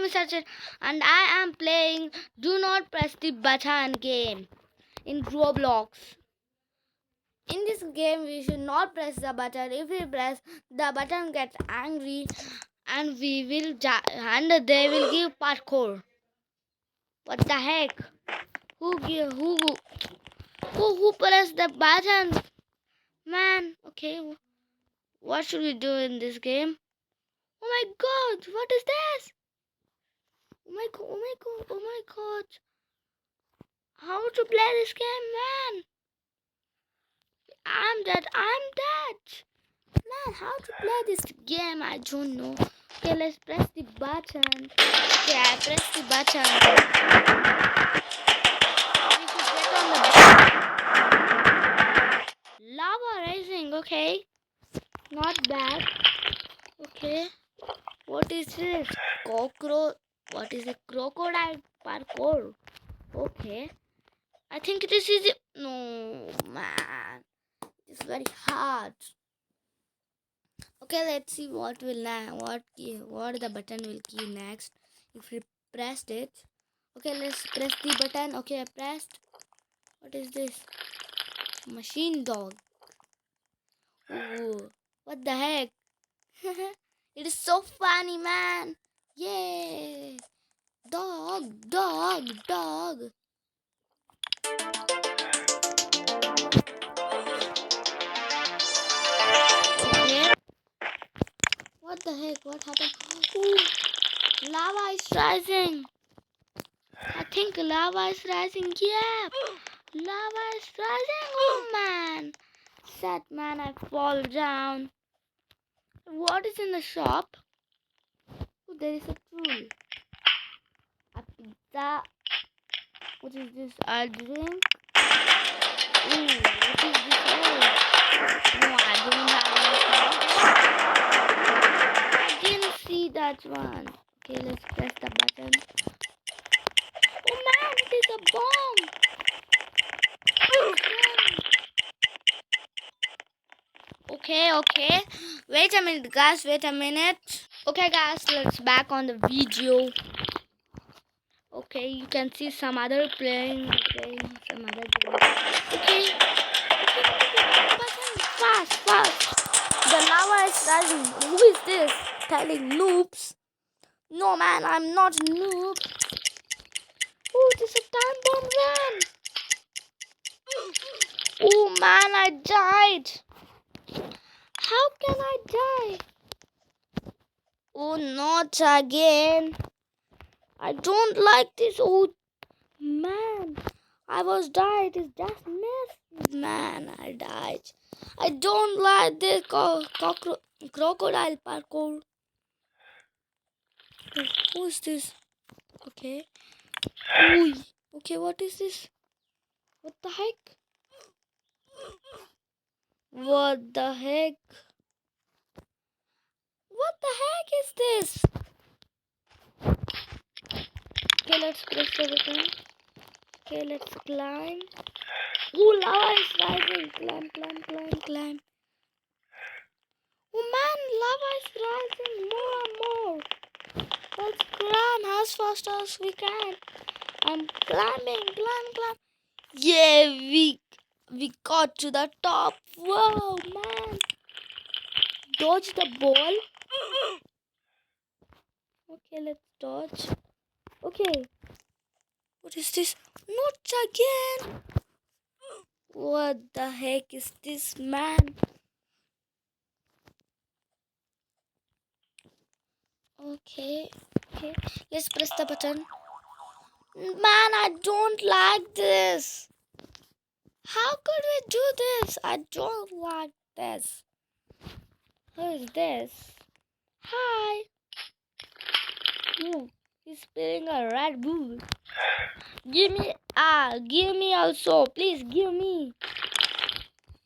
name is Sachin and I am playing Do Not Press the Button game in Robolox. In this game, we should not press the button. If we press, the button gets angry and we will and they will give parkour. What the heck? Who pressed the button? Man, okay. What should we do in this game? Oh my god, what is this? Oh my god. How to play this game, man? I'm dead. Man, how to play this game? I don't know. Okay, let's press the button. Okay, I press the button. We should get on the lava rising. Okay, not bad. Okay, what is this? Cockroach. What is a crocodile parkour? Okay, I think this is it. No, man, it's very hard. Okay, let's see what the button will key next. If we pressed it. Okay, let's press the button. Okay, I pressed. What is this? Machine dog. Ooh, what the heck? It is so funny, man. Yay! Dog. Okay. What the heck? What happened? Ooh, lava is rising. I think lava is rising. Yeah, lava is rising. Oh man, sad man, I fall down. What is in the shop? Oh, there is a tool. A pizza. What is this? A drink. Ooh, what is this? Oh, no, I don't have it. I didn't see that one. Okay, let's press the button. Oh man, it is a bomb. Okay. Wait a minute, guys. Okay, guys, let's back on the video. Okay, you can see some other playing some other game. Okay. Fast. The lava is rising. Who is this? Telling noobs. No, man, I'm not a noob. Oh, this is a time bomb run. Oh, man, I died. How can I die? Oh, not again. I don't like this. Oh, man. I was died. It's just miss. Man, I died. I don't like this crocodile parkour. Who is this? Okay. Ooh. Okay, what is this? What the heck? What the heck? What the heck is this? Okay, let's press the button. Okay, let's climb. Ooh, lava is rising. Climb. Oh man, lava is rising more and more. Let's climb as fast as we can. I'm climbing, climb. Yeah, we got to the top. Whoa, man. Dodge the ball. Okay, let's dodge. Okay. What is this? Not again. What the heck is this, man? Okay. Let's press the button. Man, I don't like this. How could we do this? I don't like this. Who is this? Hi. Ooh, he's spilling a Red Bull. Give me also. Please give me.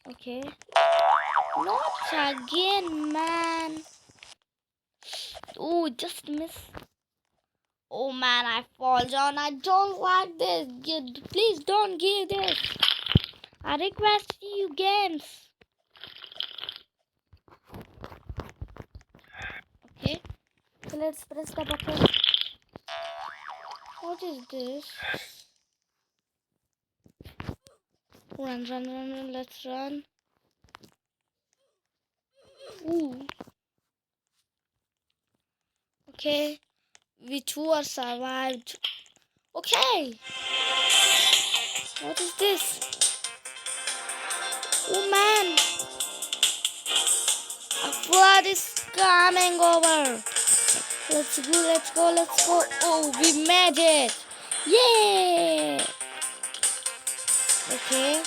Okay. Not again, man. Oh, just miss. Oh man, I fall down. I don't like this. Please don't give this. I request you games. Okay. So let's press the button. What is this? Run, run, run, run. Let's run. Ooh. Okay. We two are survived. Okay. What is this? Oh man. A flood is coming over. Let's go, let's go, let's go. Oh, we made it. Yeah. Okay.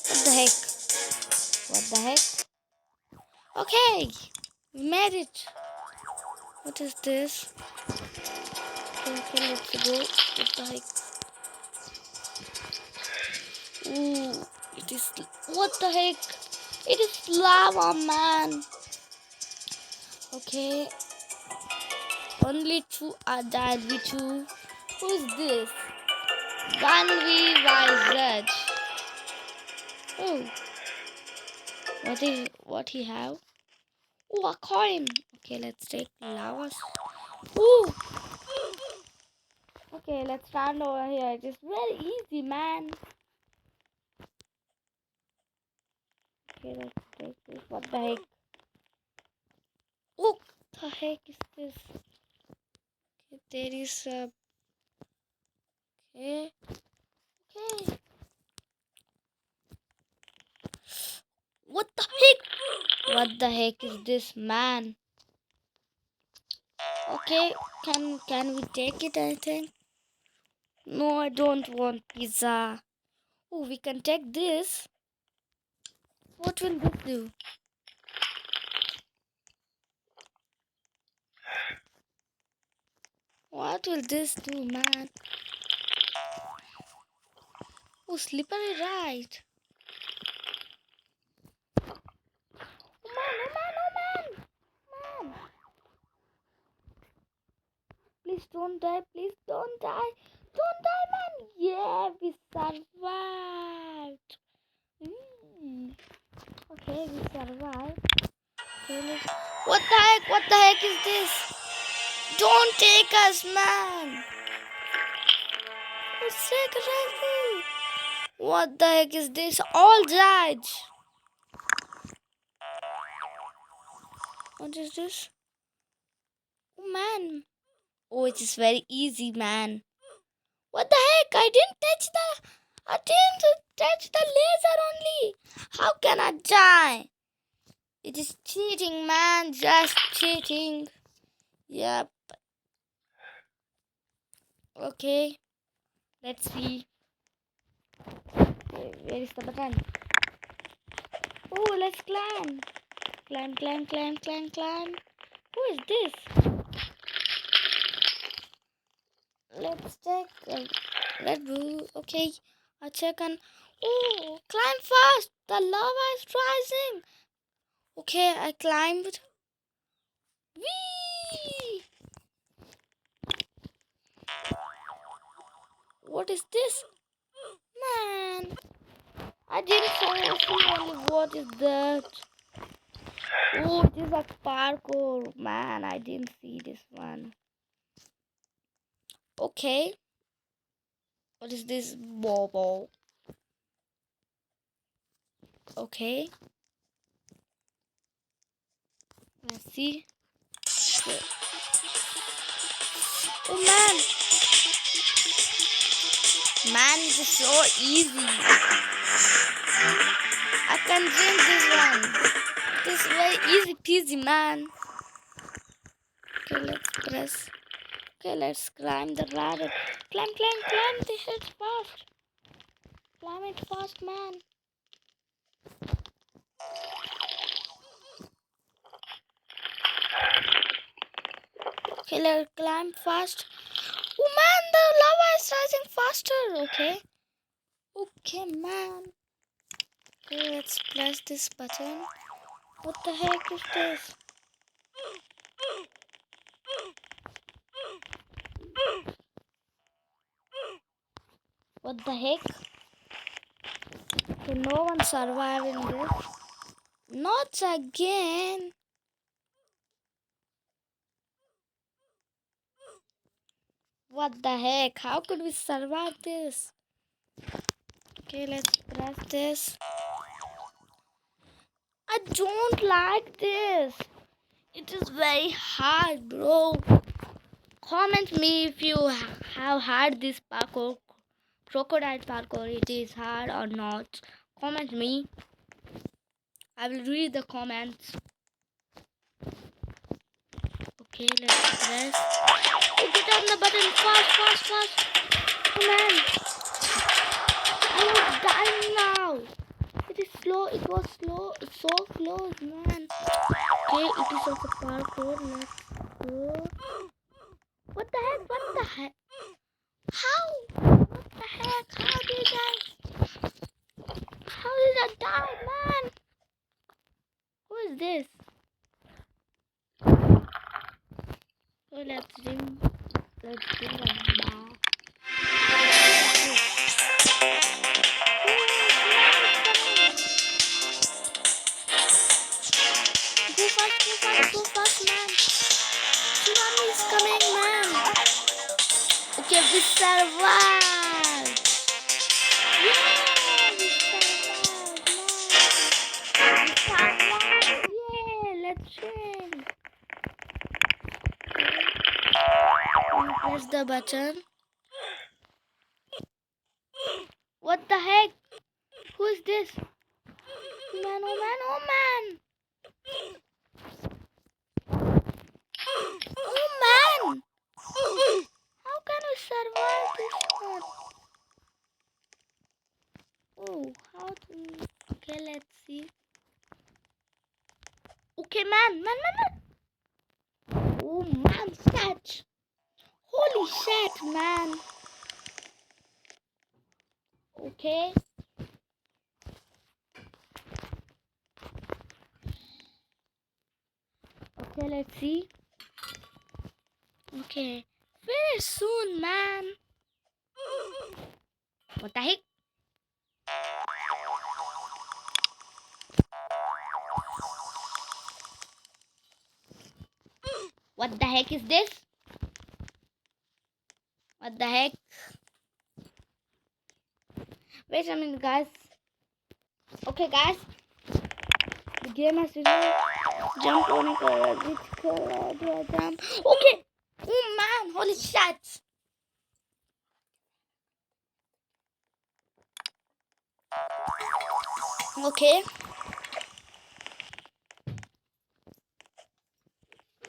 What the heck? What the heck? Okay. We made it. What is this? Okay, let's go. What the heck? Ooh, it is. What the heck? It is lava, man. Okay. Only two are died. We two. Who is this? 1v Oh. What he have? Oh, a coin. Okay, let's take lava. Ooh. Okay, let's stand over here. It is very easy, man. Okay, let's take this. What the heck? What the heck is this? Okay, there is a. Okay. Okay. What the heck? What the heck is this, man? Okay, can we take it? I think. No, I don't want pizza. Oh, we can take this. What will this do? What will this do, man? Oh, slippery ride. Oh man, oh man, oh man! Man! Please don't die, please don't die. Don't die, man! Yeah, we survived. Okay, we survived. Okay, what the heck? What the heck is this? Don't take us, man! Let's take a rifle. What the heck is this? All died. What is this? Oh man. Oh, it is very easy, man. What the heck? I didn't touch the laser only. How can I die? It is cheating, man. Just cheating. Yep. Okay. Let's see. Okay, where is the button? Oh, let's climb. Climb, climb, climb, climb, climb. Who is this? Let's check. Red Bull. Okay. I check and. Oh, climb fast. The lava is rising. Okay, I climbed. Whee! What is this? Man, I didn't see only what is that. Oh, it is a parkour. Man, I didn't see this one. Okay. What is this? Bobo. Okay. Let's see. Oh man. Man, it is so easy. I can drink this one. It is very easy peasy, man. Okay, let's press. Okay, let's climb the ladder. Climb, climb, climb. This is fast. Climb it fast, man. Okay, let's climb fast. Oh man, the lava is rising faster. Okay. Okay, man. Okay, let's press this button. What the heck is this? What the heck? Okay, no one survived in this. Not again. What the heck? How could we survive this? Okay, let's press this. I don't like this. It is very hard, bro. Comment me if you have had this parkour, crocodile parkour. It is hard or not. Comment me. I will read the comments. Okay, let's press. Oh, get on the button fast. Come on. I was dying now. It is slow. It was slow. It's so close, man. Okay, it is also parkour. Let's go. What the heck? How? What the heck? How did I die, man? Who is this? So let's drink a bar. Go fast, man. Tsunami is coming, man. Okay, we survived. Yeah, we survived, man. We survived. Yeah, let's drink. Press the button. What the heck? Who is this? Man, oh man. Oh man! How can we survive this one? Oh, how to... Okay, let's see. Okay, man. Oh man, catch! Holy shit, man! Okay. Okay, let's see. Okay. Very soon, man. What the heck? What the heck is this? What the heck? Wait a minute, guys. Okay, guys. The game has to jump on it. Which color do I jump? Okay. Oh man, holy shit. Okay.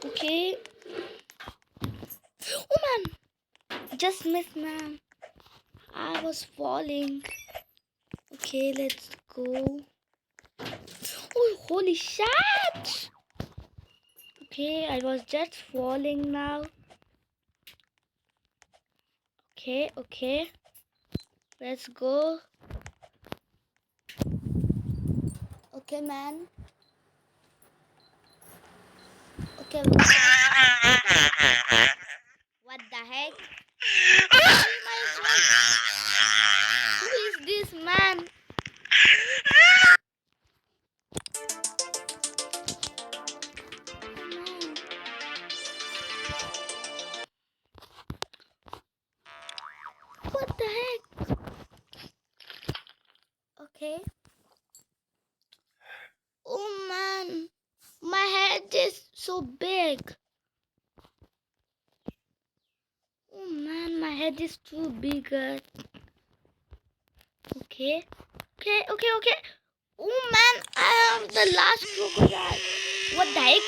Okay. Oh man. Just missed, man. I was falling. Okay, let's go. Oh, holy shit. Okay, I was just falling now. Okay. Let's go. Okay, man. Okay. What the heck? Who is this man? What the heck? Okay. Oh man, my head is so big. Oh man, my head is too big. Okay. Oh man, I am the last crocodile. What the heck?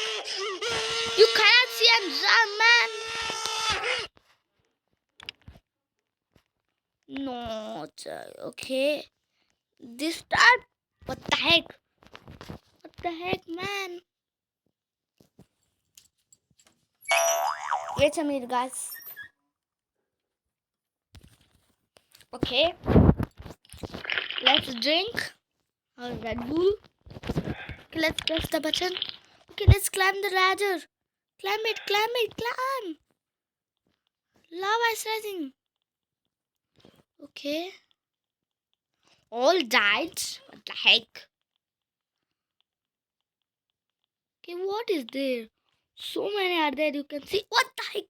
You cannot see and jump, man. No, okay. This time, what the heck? What the heck, man? Wait a minute, guys. Okay. Let's drink our Red Bull. Okay, let's press the button. Okay, let's climb the ladder. Climb it. Lava is rising. Okay. All died. What the heck? Okay, what is there? So many are there. You can see. What the heck?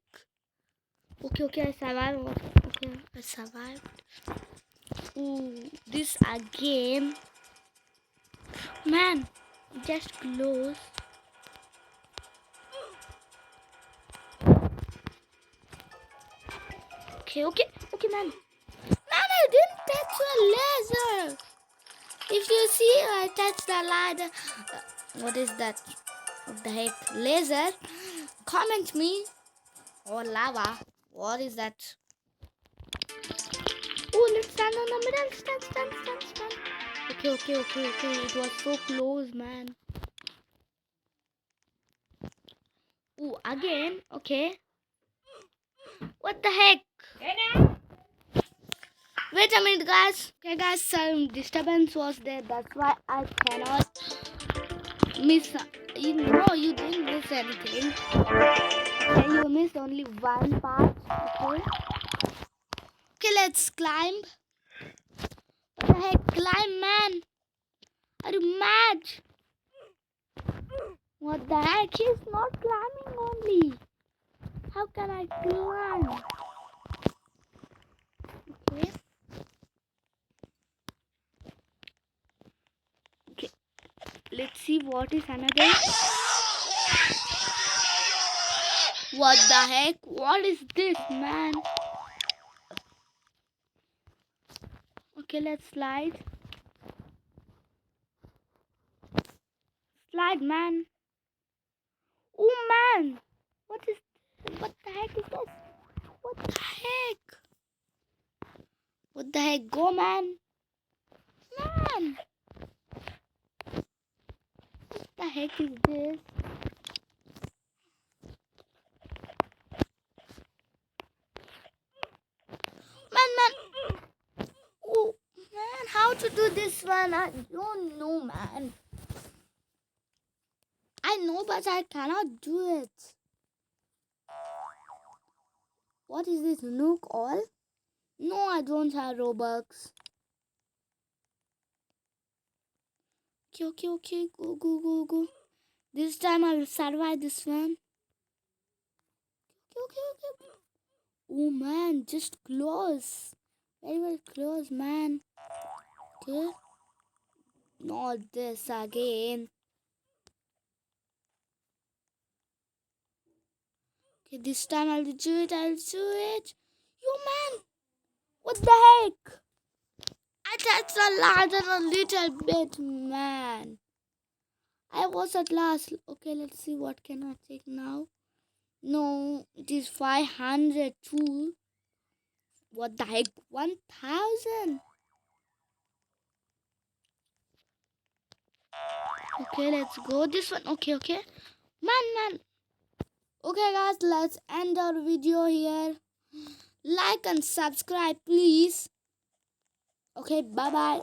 Okay, I survived. Okay, I survived. Ooh, this again. Man, just close. Okay, man. Man, I didn't touch a laser. If you see, I touched the ladder. What is that? What the heck? Laser? Comment me. Or lava. What is that? Oh, let's stand on the middle. Stand. Okay. It was so close, man. Oh, again. Okay. What the heck? Wait a minute, guys. Okay, guys, some disturbance was there. That's why I cannot miss. You know, you didn't miss anything. Okay, you missed only one part. Okay, let's climb. What the heck? Climb, man. Are you mad? What the heck? He's not climbing only. How can I climb? Okay. Let's see what is another. What the heck? What is this, man? Okay, let's slide. Slide, man. Oh, man. What the heck is this? What the heck? What the heck? Go, man. Man. What the heck is this? Man. Oh, man. How to do this one? I don't know, man. I know, but I cannot do it. What is this? Nuke all? No, I don't have Robux. Okay. Go. This time I will survive this one. Okay. Oh, man. Just close. Very close, man. Okay. Not this again. Okay, this time I'll do it. You, man. What the heck? I touched the ladder a little bit, man. I was at last. Okay, let's see what can I take now. No, it is 500 too. What the heck? 1000. Okay, let's go. This one. Okay. Man. Okay, guys, let's end our video here. Like and subscribe, please. Okay, bye-bye.